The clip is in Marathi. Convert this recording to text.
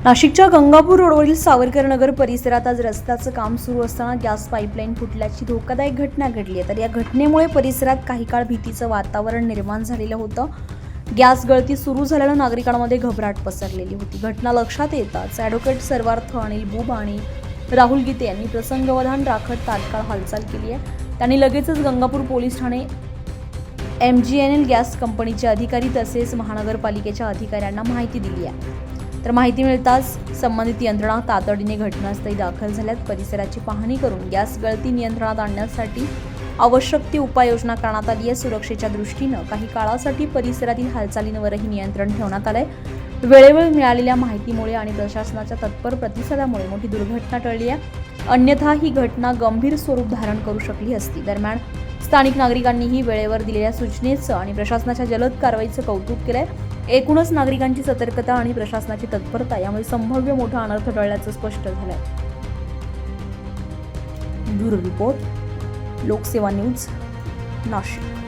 नाशिकच्या गंगापूर रोडवरील सावरकर नगर परिसरात आज रस्त्याचं काम सुरू असताना गॅस पाईपलाईन फुटल्याची धोकादायक घटना घडली आहे। तर या घटनेमुळे परिसरात काही काळ भीतीचं वातावरण निर्माण झालेलं होतं। गॅस गळती सुरू झाल्यानं नागरिकांमध्ये घबराट पसरलेली होती। घटना लक्षात येताच ॲडव्होकेट सर्वार्थ अनिल बुब आणि राहुल गीते यांनी प्रसंगावधान राखत तात्काळ हालचाल केली आहे। त्यांनी लगेचच Gangapur police Thane MGNL gas कंपनीचे अधिकारी तसेच महानगरपालिकेच्या अधिकाऱ्यांना माहिती दिली आहे। तर माहिती मिळताच संबंधित यंत्रणा तातडीने घटनास्थळी दाखल झाल्यात। परिसराची पाहणी करून गॅस गळती नियंत्रणात आणण्यासाठी आवश्यक ती उपाययोजना करण्यात आली आहे। सुरक्षेच्या दृष्टीनं काही काळासाठी परिसरातील हालचालींवरही नियंत्रण ठेवण्यात आलंय। वेळेवर मिळालेल्या माहितीमुळे आणि प्रशासनाच्या तत्पर प्रतिसादामुळे मोठी दुर्घटना टळली आहे। अन्यथा ही घटना गंभीर स्वरूप धारण करू शकली असती। दरम्यान स्थानिक नागरिकांनीही वेळेवर दिलेल्या सूचनेचं आणि प्रशासनाच्या जलद कारवाईचं कौतुक केलंय। एकूणच नागरिकांची सतर्कता आणि प्रशासनाची तत्परता यामुळे संभाव्य मोठा अनर्थ टळल्याचं स्पष्ट झालंय। ब्युरो रिपोर्ट, लोकसेवा न्यूज, नाशिक।